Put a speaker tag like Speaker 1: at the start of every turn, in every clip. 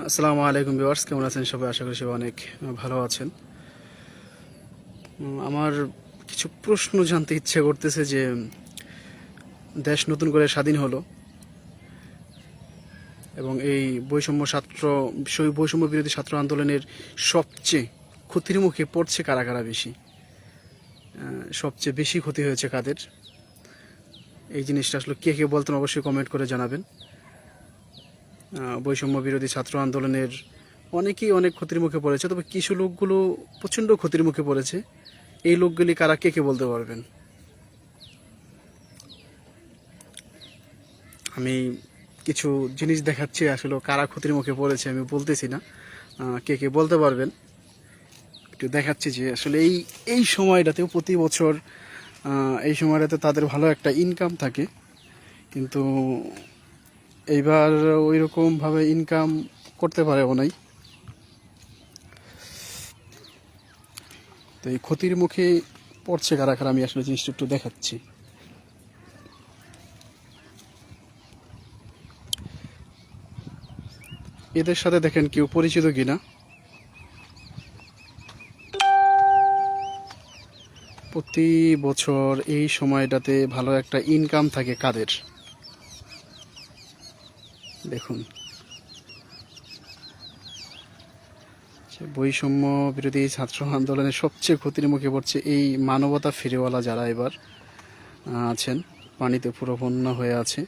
Speaker 1: আসসালামু আলাইকুম ভিউয়ার্স, কেমন আছেন সবাই? আশা করি সবাই অনেক ভালো আছেন। আমার কিছু প্রশ্ন জানতে ইচ্ছে করতেছে যে দেশ নতুন করে স্বাধীন হলো এবং এই বৈষম্য বিরোধী ছাত্র আন্দোলনের সবচেয়ে ক্ষতির মুখে পড়ছে কারা কারা বেশি, সবচেয়ে বেশি ক্ষতি হয়েছে কাদের? এই জিনিসটা আসলে কে কে বলতেন অবশ্যই কমেন্ট করে জানাবেন। বৈষম্য বিরোধী ছাত্র আন্দোলনের অনেকেই অনেক ক্ষতির মুখে পড়েছে, তবে কিছু লোকগুলো প্রচণ্ড ক্ষতির মুখে পড়েছে। এই লোকগুলি কারা, কে কে বলতে পারবেন? আমি কিছু জিনিস দেখাচ্ছি, আসলে কারা ক্ষতির মুখে পড়েছে আমি বলতেছি না, কে কে বলতে পারবেন একটু দেখাচ্ছি। যে আসলে এই এই সময়টাতেও প্রতি বছর এই সময়টাতে তাদের ভালো একটা ইনকাম থাকে, কিন্তু এইবার ওই রকমভাবে ইনকাম করতে পারেও নাই। তো এই ক্ষতির মুখে পড়ছে কারা কারা আমি আসলে জিনিসটা একটু দেখাচ্ছি। এদের সাথে দেখেন কেউ পরিচিত কিনা। প্রতি বছর এই সময়টাতে ভালো একটা ইনকাম থাকে কাদের দেখুন। বৈষম্য বিরোধী ছাত্র আন্দোলনের সবচেয়ে ক্ষতির মুখে পড়ছে এই মানবতা ফেরিওয়ালা যারা এবার আছেন। পানিতে পুরো বন্যা হয়ে আছে,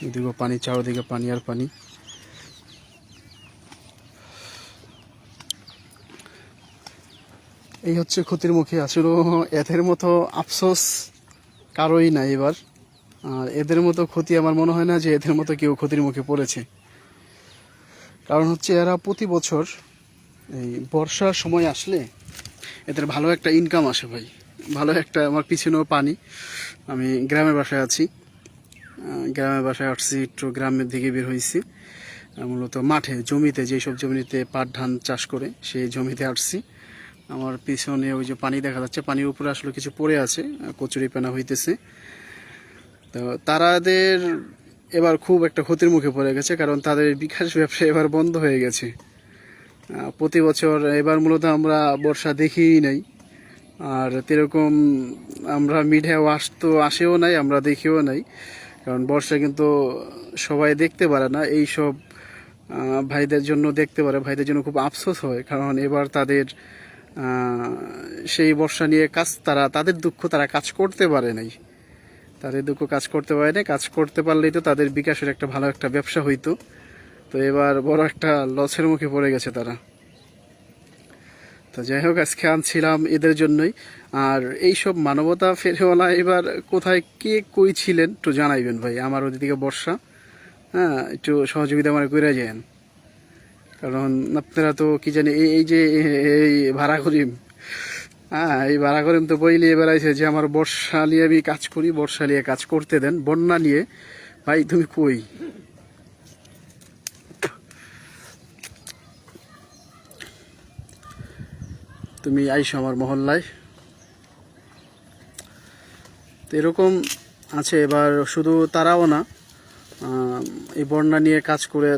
Speaker 1: এদিকে পানি, চারদিকে পানি আর পানি। এই হচ্ছে ক্ষতির মুখে। আসলে এদের মতো আফসোস কারোই নাই এবার। আর এদের মতো ক্ষতি আমার মনে হয় না যে এদের মতো কেউ ক্ষতির মুখে পড়েছে। কারণ হচ্ছে এরা প্রতি বছর এই বর্ষার সময় আসলে এদের ভালো একটা ইনকাম আসে ভাই, ভালো একটা। আমার পিছনেও পানি, আমি গ্রামের বাসায় আছি, গ্রামের বাসায় আসছি, একটু গ্রামের দিকে বের হয়েছি, মূলত মাঠে জমিতে, যেসব জমিতে পাট ধান চাষ করে সেই জমিতে আসছি। আমার পিছনে ওই যে পানি দেখা যাচ্ছে, পানির উপরে আসলে কিছু পড়ে আছে, কচুরি পানা হইতেছে। তো তাদের এবার খুব একটা ক্ষতির মুখে পড়ে গেছে, কারণ তাদের বিকাশ ব্যবসা এবার বন্ধ হয়ে গেছে। প্রতি বছর এবার মূলত আমরা বর্ষা দেখিই নাই, আর এরকম আমরা মিডিয়াও আসেও নাই, আমরা দেখিও নাই। কারণ বর্ষা কিন্তু সবাই দেখতে পারে না, এই সব ভাইদের জন্য দেখতে পারে, ভাইদের জন্য খুব আফসোস হয়। কারণ এবার তাদের সেই বর্ষা নিয়ে তাদের দুঃখ তারা কাজ করতে পারে নাই, তাদের দুঃখ কাজ করতে পারে নাই। কাজ করতে পারলেই তো তাদের বিকাশের একটা ভালো একটা ব্যবসা হইতো। তো এবার বড় একটা লসের মুখে পড়ে গেছে তারা। তো যাই হোক, আজকে আনছিলাম এদের জন্যই। আর এইসব মানবতা ফেরিওয়ালা এবার কোথায় কে কই ছিলেন একটু জানাইবেন ভাই। আমার ওদিকে বর্ষা, হ্যাঁ, একটু সহযোগিতা আমার করে যান। কারণ আপনারা তো কি জানি এই যে এই ভাড়া করিম, হ্যাঁ, এই ভাড়া করিম তো বই নিয়ে বেড়াইছে যে আমার বর্ষা নিয়ে আমি কাজ করি, বর্ষা নিয়ে কাজ করতে দেন, বন্যা নিয়ে। ভাই তুমি কই? তুমি আইসো আমার মহল্লায়। তো এরকম আছে। এবার শুধু তারাও না, এই বন্যা নিয়ে কাজ করে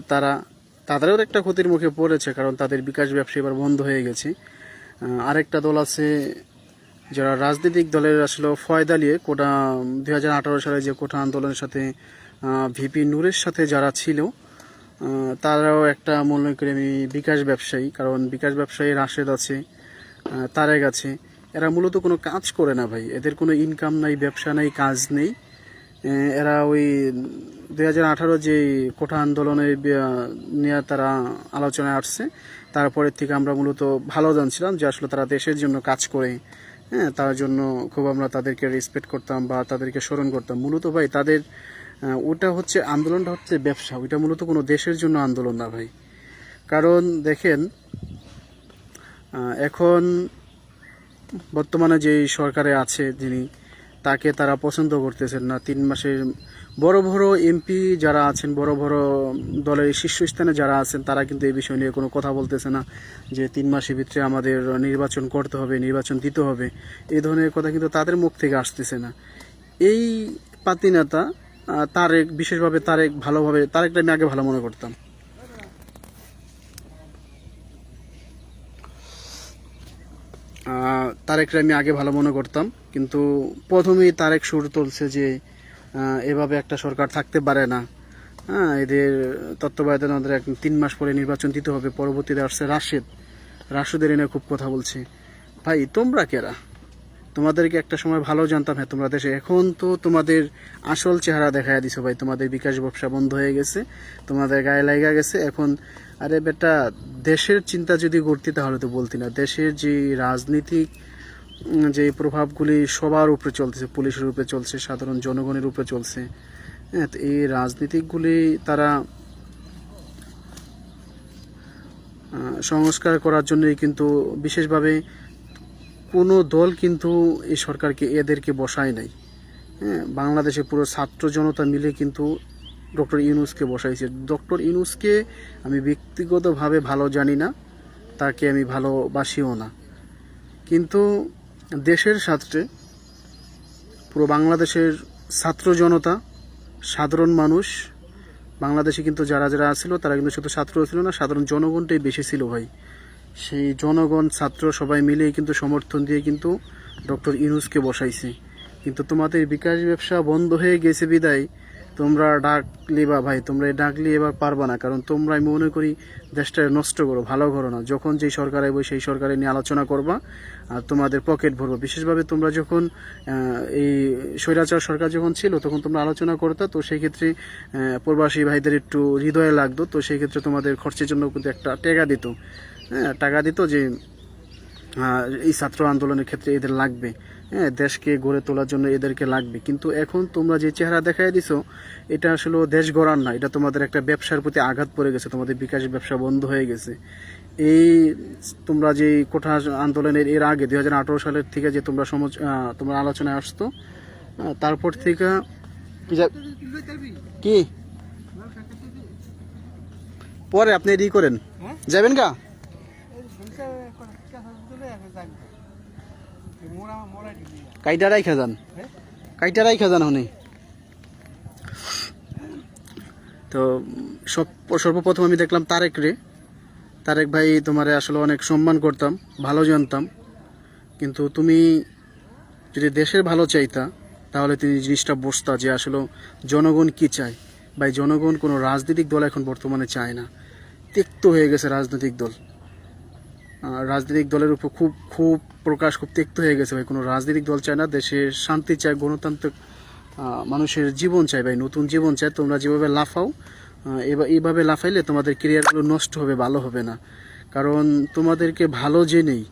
Speaker 1: তাদেরও একটা ক্ষতির মুখে পড়েছে, কারণ তাদের বিকাশ ব্যবসা এবার বন্ধ হয়ে গেছে। আরেকটা দল আছে যারা রাজনৈতিক দলের আসলে ফয়দা নিয়ে কোটা 2018 সালে যে কোটা আন্দোলনের সাথে ভিপি নূরের সাথে যারা ছিল, তারাও একটা মনে করি আমি বিকাশ ব্যবসায়ী। কারণ বিকাশ ব্যবসায়ী রাশেদ আছে, তারেক আছে, এরা মূলত কোনো কাজ করে না ভাই, এদের কোনো ইনকাম নাই, ব্যবসা নাই, কাজ নেই। এরা ওই 2018 যে কোটা আন্দোলনের নিয়ে তারা আলোচনায় আসছে, তারপরের থেকে আমরা মূলত ভালো জানছিলাম যে আসলে তারা দেশের জন্য কাজ করে। হ্যাঁ, তার জন্য খুব আমরা তাদেরকে রেসপেক্ট করতাম বা তাদেরকে স্মরণ করতাম। মূলত ভাই তাদের ওটা হচ্ছে আন্দোলনটা হচ্ছে ব্যবসা, ওইটা মূলত কোনো দেশের জন্য আন্দোলন না ভাই। কারণ দেখেন, এখন বর্তমানে যেই সরকারে আছে যিনি, তাকে তারা পছন্দ করতেছেন না। 3 মাসের বড় বড় এমপি যারা আছেন, বড় বড় দলের শীর্ষস্থানে যারা আছেন, তারা কিন্তু এই বিষয় নিয়ে কোনো কথা বলতেছে না যে 3 মাসের ভিতরে আমাদের নির্বাচন করতে হবে, নির্বাচন দিতে হবে। এই ধরনের কথা কিন্তু তাদের মুখ থেকে আসতেছে না। এই পাতি নেতা তারেক, বিশেষভাবে তারেক, ভালোভাবে তারেকটা আমি আগে ভালো মনে করতাম। তারেকরে আমি আগে ভালো মনে করতাম, কিন্তু প্রথমেই তারেক সুর তুলছে যে এভাবে একটা সরকার থাকতে পারে না। হ্যাঁ, এদের তত্ত্বাবধানে আমাদের 3 মাস পরে নির্বাচন দিতে হবে। পরবর্তীতে আসছে রাশেদের এনে খুব কথা বলছে। ভাই তোমরা কেরা? তোমাদেরকে একটা সময় ভালো জানতাম, হ্যাঁ তোমরা দেশে, এখন তো তোমাদের আসল চেহারা দেখায় দিছো ভাই। তোমাদের বিকাশ ব্যবসা বন্ধ হয়ে গেছে, তোমাদের গায়ে লাগা গেছে এখন। আরে বেটা, দেশের চিন্তা যদি করতি তাহলে তো বলতি না। দেশের যে রাজনীতিক যে প্রভাবগুলি সবার উপরে চলতেছে, পুলিশের উপরে চলছে, সাধারণ জনগণের উপরে চলছে। হ্যাঁ, তো এই রাজনীতিকগুলি তারা সংস্কার করার জন্যই কিন্তু বিশেষভাবে কোনো দল কিন্তু এই সরকারকে এদেরকে বসায় নাই। হ্যাঁ, বাংলাদেশে পুরো ছাত্র জনতা মিলে কিন্তু ডক্টর ইউনূসকে বসাইছে। ডক্টর ইউনূসকে আমি ব্যক্তিগতভাবে ভালো জানি না, তাকে আমি ভালোবাসিও না, কিন্তু দেশের স্বার্থে পুরো বাংলাদেশের ছাত্র জনতা, সাধারণ মানুষ, বাংলাদেশে কিন্তু যারা যারা ছিল তারা কিন্তু শুধু ছাত্র ছিল না, সাধারণ জনগণটাই বেশি ছিল ভাই। সেই জনগণ, ছাত্র সবাই মিলেই কিন্তু সমর্থন দিয়ে কিন্তু ডক্টর ইউনূসকে বসাইছে। কিন্তু তোমাদের বিকাশ ব্যবসা বন্ধ হয়ে গেছে বিদায় তোমরা ডাকলি বা ভাই, তোমরা ডাকলি এবার পারবা না, কারণ তোমরা আমি মনে করি দেশটা নষ্ট করো, ভালো করো না। যখন যেই সরকার আইব সেই সরকারে নিয়ে আলোচনা করবা আর তোমাদের পকেট ভরবো। বিশেষভাবে তোমরা যখন এই স্বৈরাচার সরকার যখন ছিল তখন তোমরা আলোচনা করতা, তো সেই ক্ষেত্রে প্রবাসী ভাইদের একটু হৃদয়ে লাগতো, তো সেই ক্ষেত্রে তোমাদের খরচের জন্য কিন্তু একটা টাকা দিত। হ্যাঁ, টাকা দিত যে এই ছাত্র আন্দোলনের ক্ষেত্রে এদের লাগবে, হ্যাঁ দেশকে গড়ে তোলার জন্য এদেরকে লাগবে। কিন্তু এখন তোমরা যে চেহারা দেখাই দিছো এটা আসলে দেশ গড়ার না, এটা তোমাদের একটা ব্যবসার প্রতি আঘাত পড়ে গেছে। তোমাদের বিকাশ ব্যবসা বন্ধ হয়ে গেছে। এই তোমরা যে কোঠা আন্দোলনের এর আগে 2018 সালের থেকে যে তোমরা আলোচনায় আসতো, তারপর থেকে কি পরে আপনি ই করেন যাবেন গা কাইটারাই খাজান, কাইটারাই খাজান হনি। তো সর্বপ্রথম আমি দেখলাম তারেক ভাই, তোমারে আসলে অনেক সম্মান করতাম, ভালো জানতাম, কিন্তু তুমি যদি দেশের ভালো চাইতা তাহলে তুমি জিনিসটা বুঝতা যে আসলে জনগণ কি চায়। ভাই জনগণ কোনো রাজনৈতিক দল এখন বর্তমানে চায় না, তিক্ত হয়ে গেছে রাজনৈতিক দল। রাজনৈতিক দলের উপর খুব তিক্ত হয়ে গেছে ভাই। কোনো রাজনৈতিক দল চায় না, দেশের শান্তি চায়, গণতান্ত্রিক মানুষের জীবন চায় ভাই, নতুন জীবন চায়। তোমরা যেভাবে লাফাও এইভাবে লাফাইলে তোমাদের ক্যারিয়ারগুলো নষ্ট হবে, ভালো হবে না। কারণ তোমাদেরকে ভালো জেনেই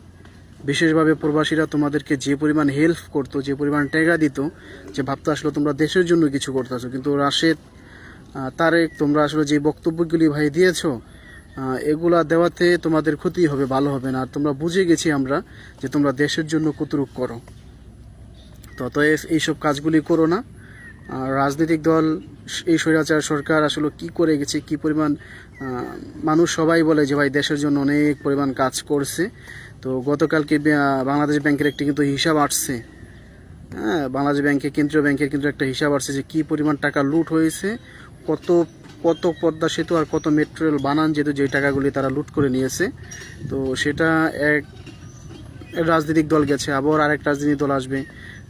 Speaker 1: বিশেষভাবে প্রবাসীরা তোমাদেরকে যে পরিমাণ হেল্প করতো, যে পরিমাণ টাকা দিত, যে ভাবতো আসলে তোমরা দেশের জন্য কিছু করতেছো। কিন্তু রাশেদ, তারেক, তোমরা আসলে যে বক্তব্যগুলি ভাই দিয়েছো এগুলা দেওয়াতে তোমাদের ক্ষতি হবে, ভালো হবে না। আর তোমরা বুঝে গেছি আমরা যে তোমরা দেশের জন্য কতটুক করো। অতএব এইসব কাজগুলি করো না। রাজনৈতিক দল, এই স্বৈরাচার সরকার আসলে কি করে গেছে, কি পরিমাণ মানুষ সবাই বলে যে ভাই দেশের জন্য অনেক পরিমাণ কাজ করছে। তো গতকালকে বাংলাদেশ ব্যাংকের একটি কিন্তু হিসাব আসছে, হ্যাঁ বাংলাদেশ কেন্দ্রীয় ব্যাংকের কিন্তু একটা হিসাব আসছে যে কি পরিমাণ টাকা লুট হয়েছে, কত কত পদ্মা সেতু আর কত মেট্রো রেল বানান যেহেতু যে টাকাগুলি তারা লুট করে নিয়েছে। তো সেটা এক রাজনৈতিক দল গেছে, আবার আরেক রাজনৈতিক দল আসবে।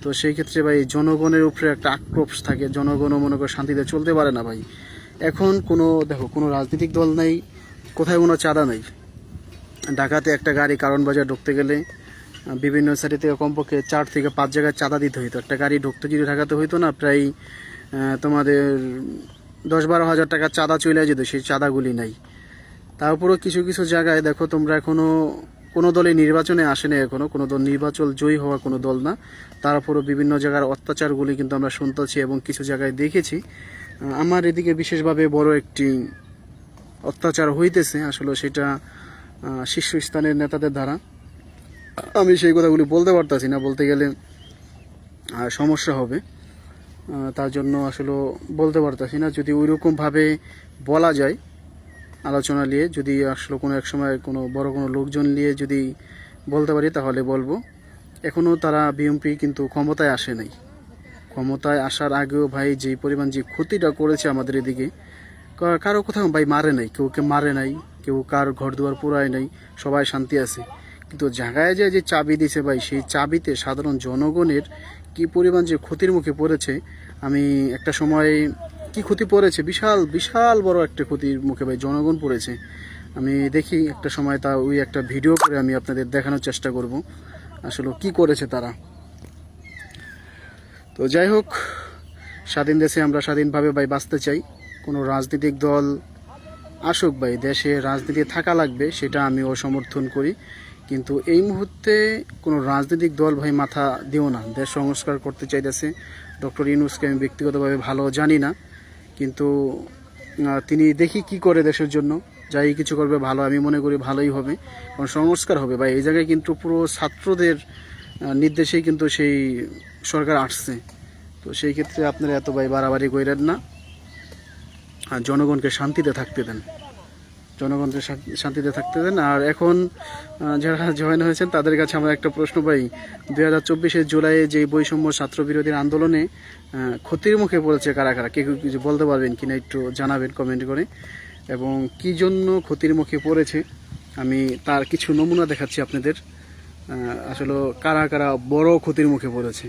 Speaker 1: তো সেই ক্ষেত্রে ভাই জনগণের উপরে একটা আক্রোশ থাকে, জনগণও মনে করে শান্তিতে চলতে পারে না ভাই। এখন কোনো রাজনৈতিক দল নেই, কোথায় কোনো চাঁদা নেই। ঢাকাতে একটা গাড়ি কারণ বাজার ঢুকতে গেলে বিভিন্ন সাইডে থেকে কমপক্ষে 4 থেকে 5 জায়গায় চাঁদা দিতে হইতো। একটা গাড়ি ঢুকতে যদি ঢাকাতে হইতো না, প্রায় তোমাদের 10-12 হাজার টাকা চাঁদা চলে যেত, সেই চাঁদাগুলি নাই। তারপরেও কিছু কিছু জায়গায় দেখো তোমরা এখনো কোনো দলে নির্বাচনে আসেনি, এখনো কোনো দল নির্বাচন জয়ী হওয়া কোনো দল না, তারপরও বিভিন্ন জায়গার অত্যাচারগুলি কিন্তু আমরা শুনতেছি এবং কিছু জায়গায় দেখেছি। আমার এদিকে বিশেষভাবে বড় একটি অত্যাচার হইতেছে, আসলে সেটা শীর্ষস্থানের নেতাদের দ্বারা। আমি সেই কথাগুলি বলতে পারতাছি না, বলতে গেলে সমস্যা হবে, তার জন্য আসলে বলতে পারতাছি না। যদি ওইরকমভাবে বলা যায় আলোচনা নিয়ে, যদি আসলে কোনো এক সময় কোনো বড় কোনো লোকজন নিয়ে যদি বলতে পারি তাহলে বলবো। এখনও তারা বিএনপি কিন্তু ক্ষমতায় আসে নাই। ক্ষমতায় আসার আগেও ভাই যে পরিমাণ যে ক্ষতিটা করেছে আমাদের এদিকে, কারো কোথাও ভাই মারে নাই, কেউকে মারে নাই, কেউ কার ঘর দুয়ার পুরায় নাই, সবাই শান্তি আছে। কিন্তু জায়গায় যে চাবি দিছে ভাই, সেই চাবিতে সাধারণ জনগণের কি পরিমাণ যে ক্ষতির মুখে পড়েছে। আমি একটা সময় কি ক্ষতি পড়েছে, বিশাল বিশাল বড় একটা ক্ষতির মুখে ভাই জনগণ পড়েছে। আমি দেখি একটা সময় তা ওই একটা ভিডিও করে আমি আপনাদের দেখানোর চেষ্টা করব আসলে কি করেছে তারা। তো যাই হোক, স্বাধীন দেশে আমরা স্বাধীনভাবে ভাই বাঁচতে চাই। কোনো রাজনৈতিক দল আসুক ভাই, দেশে রাজনীতি থাকা লাগবে, সেটা আমিও সমর্থন করি। কিন্তু এই মুহূর্তে কোনো রাজনৈতিক দল ভাই মাথা দিও না। দেশ সংস্কার করতে চাইতেছে ডক্টর ইউনূসকে আমি ব্যক্তিগতভাবে ভালো জানি না, কিন্তু তিনি দেখি কি করে দেশের জন্য। যাই কিছু করবে ভালো, আমি মনে করি ভালোই হবে, কারণ সংস্কার হবে ভাই। এই জায়গায় কিন্তু পুরো ছাত্রদের নির্দেশেই কিন্তু সেই সরকার আসছে। তো সেই ক্ষেত্রে আপনারা এত ভাই বাড়াবাড়ি কইরেন না, আর জনগণকে শান্তিতে থাকতে দেন, জনগণকে শান্তিতে থাকতে দেন। আর এখন যারা জয়েন হয়েছেন তাদের কাছে আমরা একটা প্রশ্ন পাই, 2024 জুলাইয়ে যে বৈষম্য ছাত্র বিরোধীর আন্দোলনে ক্ষতির মুখে পড়েছে কারা কারা, কেউ কিছু বলতে পারবেন কিনা একটু জানাবেন কমেন্ট করে, এবং কি জন্য ক্ষতির মুখে পড়েছে। আমি তার কিছু নমুনা দেখাচ্ছি আপনাদের, আসলে কারা কারা বড় ক্ষতির মুখে পড়েছে।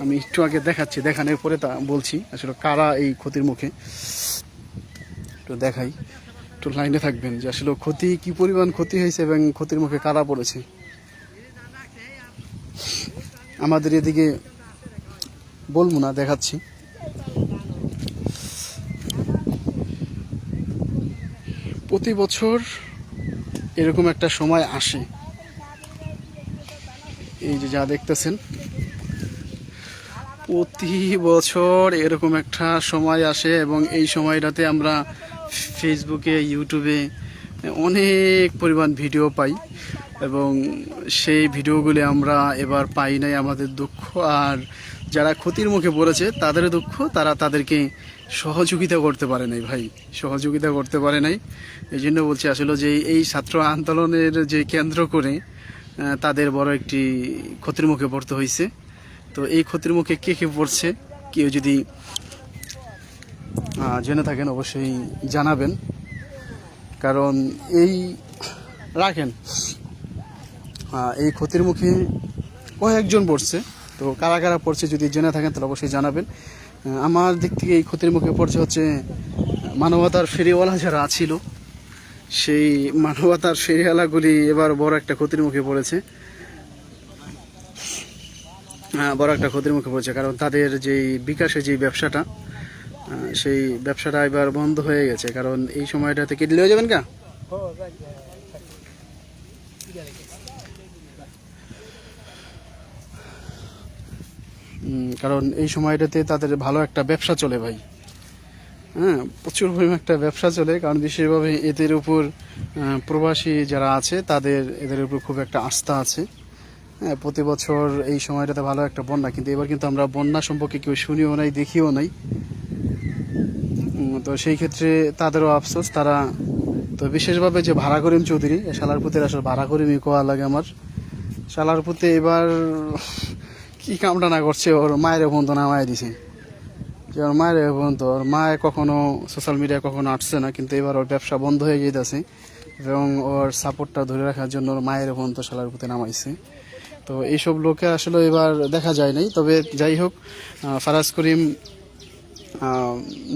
Speaker 1: আমি একটু আগে দেখাচ্ছি, দেখানোর পরে তা বলছি আসলে কারা এই ক্ষতির মুখে। একটু দেখাই, একটু লাইনে থাকবেন যে আসলে ক্ষতি কি পরিমাণ ক্ষতি হয়েছে এবং ক্ষতির মুখে কারা পড়েছে। আমাদের এদিকে বলবো না, দেখাচ্ছি। প্রতি বছর এরকম একটা সময় আসে, এই যে যা দেখতেছেন, প্রতি বছর এরকম একটা সময় আসে, এবং এই সময়টাতে আমরা ফেসবুকে ইউটিউবে অনেক পরিমাণ ভিডিও পাই, এবং সেই ভিডিওগুলি আমরা এবার পাই নাই, আমাদের দুঃখ। আর যারা ক্ষতির মুখে পড়েছে তাদের দুঃখ, তারা তাদেরকে সহযোগিতা করতে পারে নাই ভাই, সহযোগিতা করতে পারে নাই। এই জন্য বলছি আসলে যে এই ছাত্র আন্দোলনের যে কেন্দ্র করে তাদের বড় একটি ক্ষতির মুখে পড়তে হয়েছে। তো এই ক্ষতির মুখে কে কে পড়ছে, কেউ যদি জেনে থাকেন অবশ্যই জানাবেন, কারণ এই রাখেন এই ক্ষতির মুখে কয়েকজন পড়ছে। তো কারা কারা পড়ছে যদি জেনে থাকেন তাহলে অবশ্যই জানাবেন। আমার দিক থেকে এই ক্ষতির মুখে পড়ছে হচ্ছে মানবতার ফেরিওয়ালা যারা ছিল, সেই মানবতার ফেরিওয়ালাগুলি এবার বড় একটা ক্ষতির মুখে পড়েছে। বড় একটা ক্ষতির মুখে পড়েছে, কারণ তাদের যেই বিকাশে যে ব্যবসাটা, সেই ব্যবসাটা এবার বন্ধ হয়ে গেছে। কারণ এই সময়টাতে কেটে নিয়ে যাবেন কা, কারণ এই সময়টাতে তাদের ভালো একটা ব্যবসা চলে ভাই। হ্যাঁ, প্রচুর পরিমাণ একটা ব্যবসা চলে, কারণ বিশেষভাবে এদের উপর প্রবাসী যারা আছে তাদের এদের উপর খুব একটা আস্থা আছে। হ্যাঁ, প্রতি বছর এই সময়টাতে ভালো একটা বন্যা, কিন্তু এবার কিন্তু আমরা বন্যা সম্পর্কে কেউ শুনিও নাই, দেখিও নাই। তো সেই ক্ষেত্রে তাদেরও আফসোস। তারা তো বিশেষভাবে যে ভাড়া করিম চৌধুরী, শালারপুতের আসলে ভাড়া করিমই কোয়া লাগে আমার। শালারপুতে এবার কি কামটা না করছে, ওর মায়ের পর্যন্ত নামায় দিছে, যে ওর মায়ের পর্যন্ত, ওর মায়ের কখনো সোশ্যাল মিডিয়ায় কখনো আসছে না, কিন্তু এবার ওর ব্যবসা বন্ধ হয়ে যেতেছে, এবং ওর সাপোর্টটা ধরে রাখার জন্য ওর মায়ের পর্যন্ত শালারপুতে নামাইছে। তো এইসব লোকে আসলে এবার দেখা যায় নাই। তবে যাই হোক, ফারাজ করিম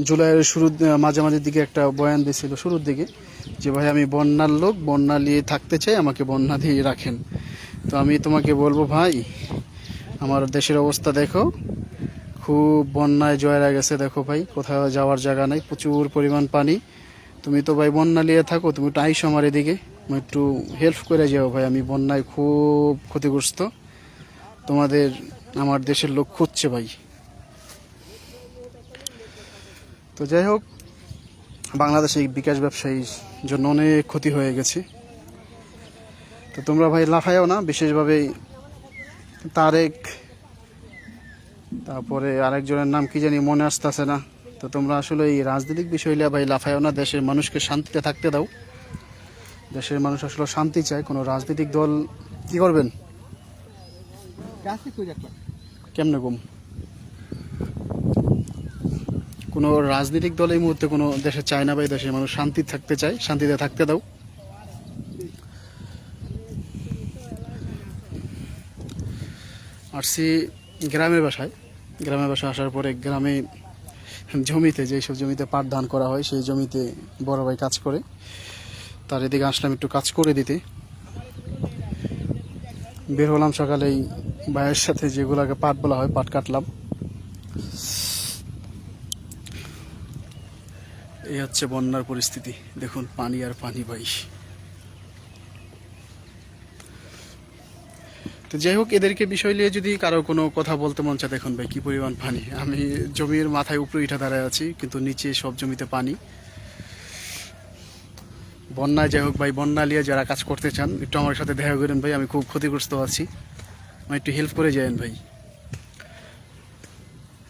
Speaker 1: জুলাইয়ের শুরুর মাঝামাঝির দিকে একটা বয়ান দিয়েছিল শুরুর দিকে, যে ভাই আমি বন্যার লোক, বন্যা নিয়ে থাকতে চাই, আমাকে বন্যা দিয়ে রাখেন। তো আমি তোমাকে বলবো ভাই, আমার দেশের অবস্থা দেখো, খুব বন্যায় জয়রা গেছে। দেখো ভাই, কোথাও যাওয়ার জায়গা নাই, প্রচুর পরিমাণ পানি। তুমি তো ভাই বন্যা নিয়ে থাকো, তুমি একটু আইসো আমার এদিকে, একটু হেল্প করে যাও ভাই, আমি বন্যায় খুব ক্ষতিগ্রস্ত, তোমাদের আমার দেশের লোক খুঁজছে ভাই। তো যাই হোক, বাংলাদেশে বিকাশ ব্যবসায়ীর জন্য অনেক ক্ষতি হয়ে গেছে। তো তোমরা ভাই লাফায়ও না, বিশেষভাবে তারেক, তারপরে আরেকজনের নাম কি জানি মনে আসতেছে না। তো তোমরা আসলে এই রাজনৈতিক বিষয় নিয়ে ভাই লাফায়ও না, দেশের মানুষকে শান্তিতে থাকতে দাও। দেশের মানুষ আসলে শান্তি চায়। কোনো রাজনৈতিক দল কি করবেন, কেমনে কম, কোনো রাজনৈতিক দল এই মুহূর্তে কোনো দেশে চায় না ভাই, দেশের মানুষ শান্তি থাকতে চায়, শান্তিতে থাকতে দাও। আসছি গ্রামের বাসায়। গ্রামের বাসায় আসার পরে গ্রামে জমিতে, যেসব জমিতে পাট ধান করা হয় সেই জমিতে বড় ভাই কাজ করে, তার এদিকে আসলাম একটু কাজ করে দিতে। বের হলাম সকালেই ভাইয়ের সাথে, যেগুলোকে পাট বলা হয়, পাট কাটলাম। এই হচ্ছে বন্যার পরিস্থিতি, দেখুন পানি আর পানি ভাই। তো যাই হোক, এদেরকে বিষয় নিয়ে যদি কারো কোনো কথা বলতে মন চায়, দেখুন ভাই কি পরিমাণ পানি। আমি জমির মাথায় উপরে উঠে দাঁড়ায় আছি, কিন্তু নিচে সব জমিতে পানি। বন্যায়, যাই হোক ভাই, বন্যা নিয়ে যারা কাজ করতে চান একটু আমার সাথে দেখা করেন ভাই, আমি খুব ক্ষতিগ্রস্ত আছি, আমি একটু হেল্প করে যাবেন ভাই।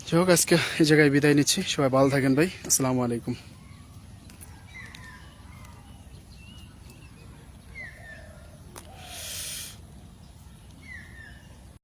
Speaker 1: যাই হোক, আজকে এই জায়গায় বিদায় নিচ্ছি, সবাই ভালো থাকেন ভাই, আসসালামু আলাইকুম।